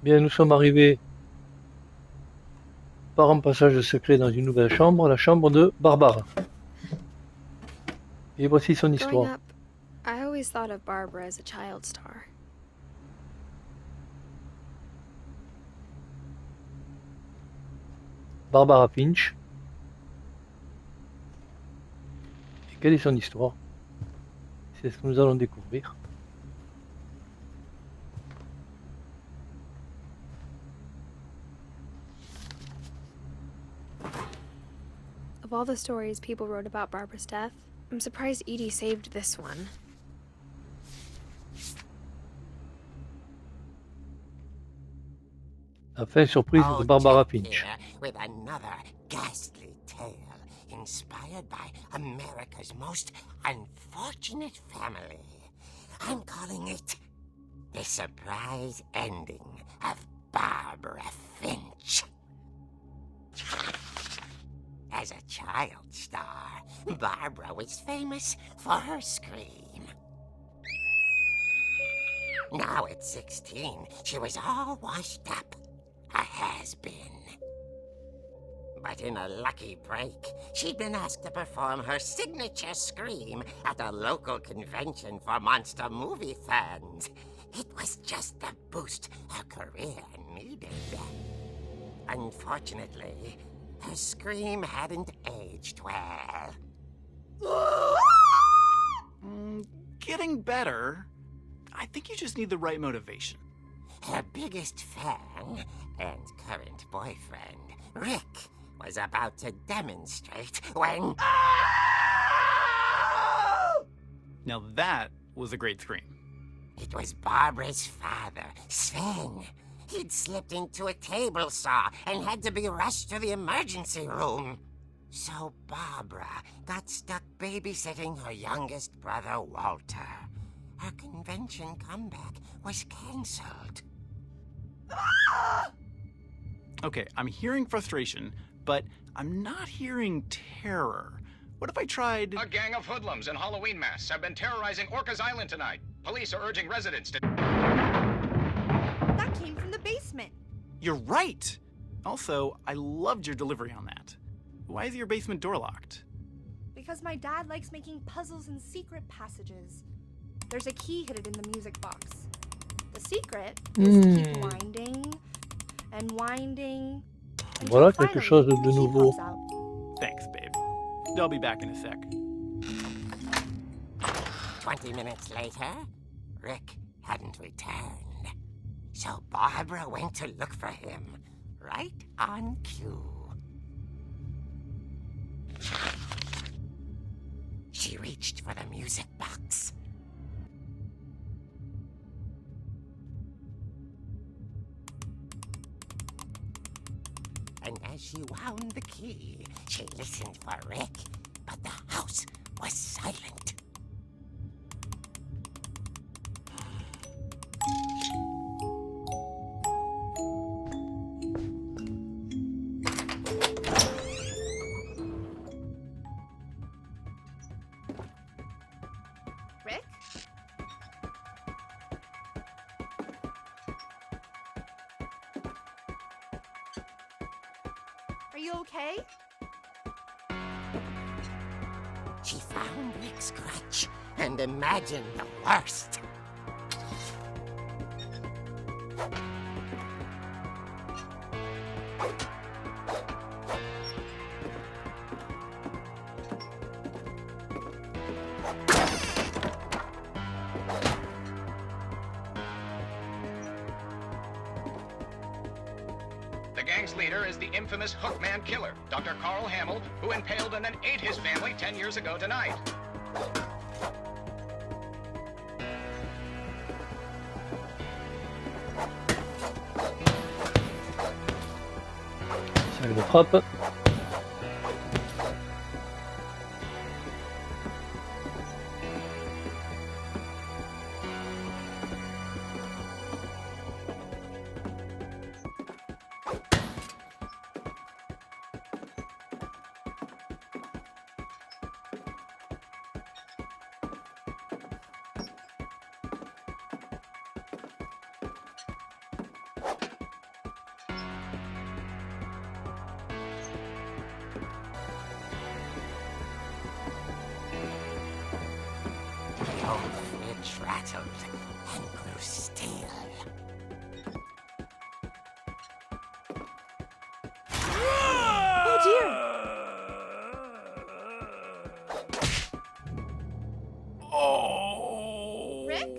Bien, nous sommes arrivés par un passage secret dans une nouvelle chambre, la chambre de Barbara. Et voici son Growing histoire. up, I always thought of Barbara as a child star. Barbara FINCH. Et quelle est son histoire? C'est ce que nous allons découvrir. Of all the stories people wrote about Barbara's death, I'm surprised Edie saved this one. La fin surprise de Barbara FINCH. With another ghastly tale inspired by America's most unfortunate family. I'm calling it The Surprise Ending of Barbara Finch. As a child star, Barbara was famous for her scream. Now at 16, she was all washed up. A has-been. But in a lucky break, she'd been asked to perform her signature scream at a local convention for monster movie fans. It was just the boost her career needed. Unfortunately, her scream hadn't aged well. Getting better. I think you just need the right motivation. Her biggest fan and current boyfriend, Rick, was about to demonstrate when... Now that was a great scream. It was Barbara's father, Sven. He'd slipped into a table saw and had to be rushed to the emergency room. So Barbara got stuck babysitting her youngest brother, Walter. Her convention comeback was cancelled. Okay, I'm hearing frustration, but I'm not hearing terror. What if I tried... A gang of hoodlums in Halloween masks have been terrorizing Orcas Island tonight. Police are urging residents to... That came from the basement. You're right! Also, I loved your delivery on that. Why is your basement door locked? Because my dad likes making puzzles and secret passages. There's a key hidden in the music box. The secret is to keep winding and winding. Voilà quelque chose de nouveau. Thanks, babe. I'll be back in a sec. 20 minutes later, Rick hadn't returned. So Barbara went to look for him, right on cue. She reached for the music box. And as she wound the key, she listened for Rick, but the house was silent. Rick? Are you okay? She found Rick's crutch and imagined the worst. The gang's leader is the infamous Hookman killer, Dr. Carl Hamill, who impaled and then ate his family 10 years ago tonight. Sac de frappe. FINCH rattled and grew still. Oh dear! Oh. Rick?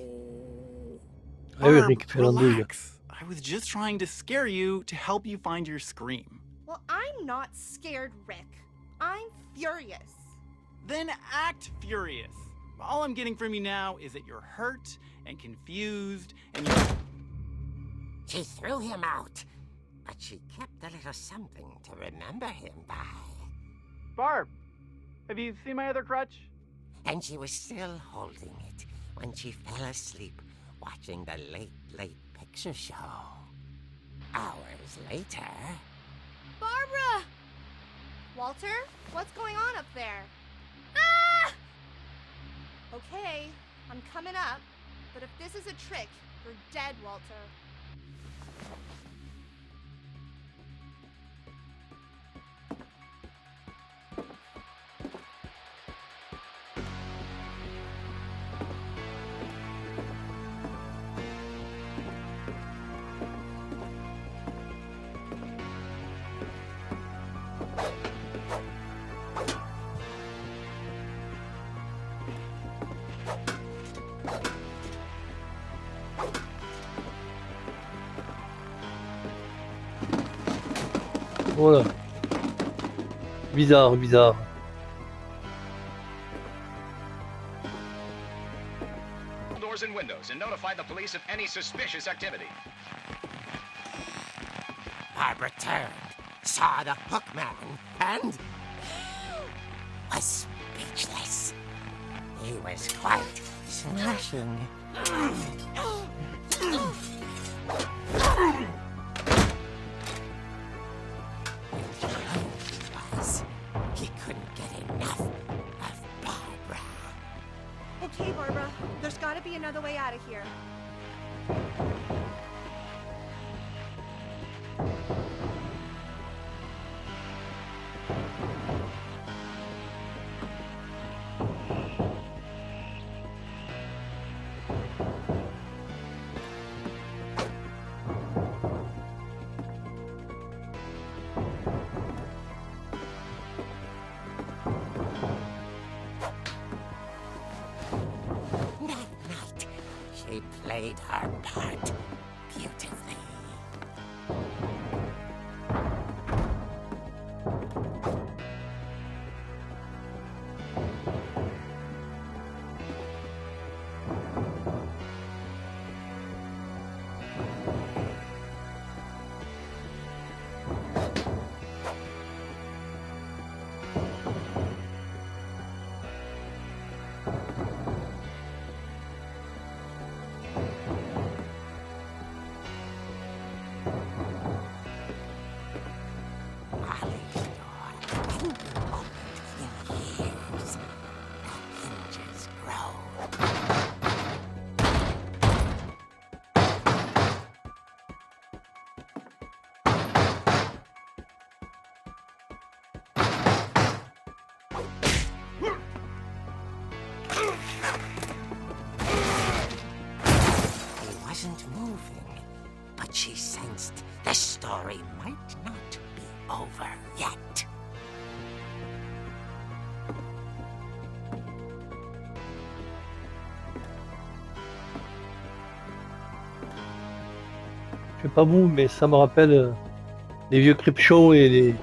Ah oui, Rick fait l'andouille. Relax. I was just trying to scare you to help you find your scream. Well, I'm not scared, Rick. I'm furious. Then act furious. All I'm getting from you now is that you're hurt and confused and you're... She threw him out, but she kept a little something to remember him by. Barb, have you seen my other crutch? And she was still holding it when she fell asleep watching the late picture show. Hours later... Barbara! Walter, what's going on up there? Ah! Okay, I'm coming up, but if this is a trick, you're dead, Walter. Voilà. Bizarre, bizarre. Doors and windows and notify the police of any suspicious activity. Barbara turned, saw the hookman, and was speechless. He was quite smashing. He couldn't get enough of Barbara. Okay, Barbara, there's gotta be another way out of here. That night, she played her part beautifully. Molly's door hadn't been opened in years. The hinges grow. He wasn't moving, but she sensed the story might not be over yet. Je sais pas vous, mais ça me rappelle les vieux creep shows et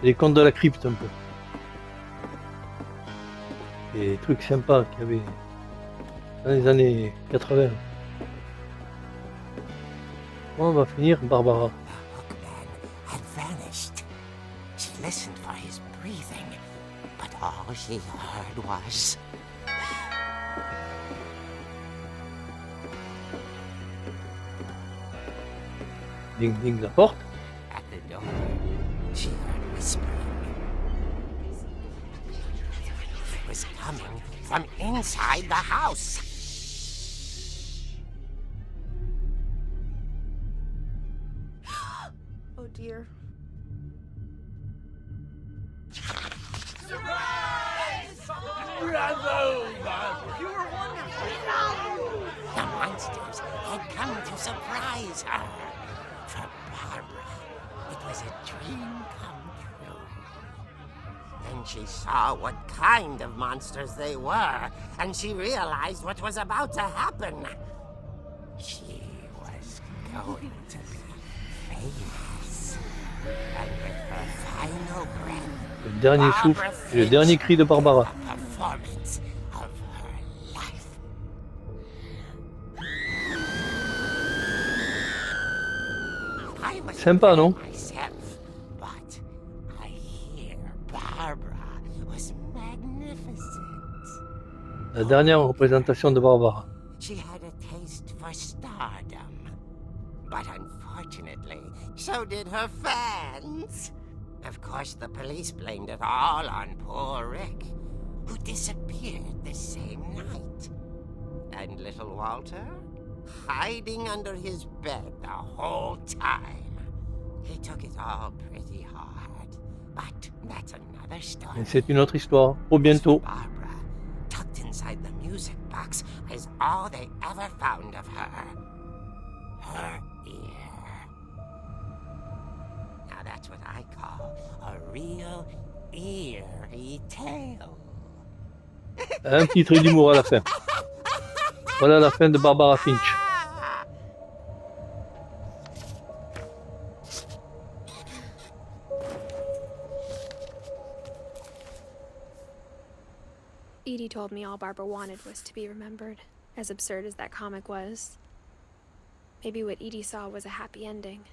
les contes de la crypte un peu. Des trucs sympas qu'il y avait dans les années 80. Bon, on va finir, Barbara. The hookman had vanished. She listened for his breathing, but all she heard was... Ding ding la porte. At the door, she heard whispering. It was coming from inside the house. Oh dear. The monsters had come to surprise her. For Barbara, it was a dream come true. Then she saw what kind of monsters they were, and she realized what was about to happen. She was going to be famous. And with her final breath, Le dernier souffle et le dernier cri de Barbara. the performance of her life. I was Sympa, non? myself, but I hear Barbara was magnificent. La dernière représentation de Barbara. She had a taste for stardom. But unfortunately, so did her fans. Of course, the police blamed it all on poor Rick, who disappeared the same night. And little Walter, hiding under his bed the whole time. He took it all pretty hard, but that's another story. Et c'est une autre histoire. Au bientôt. Barbara, tucked inside the music box, is all they ever found of her. Her ear. Now that's what I call a real eerie tale. Un petit trait d'humour à la fin. Voilà la fin de Barbara Finch. Edie told me all Barbara wanted was to be remembered, as absurd as that comic was. Maybe what Edie saw was a happy ending.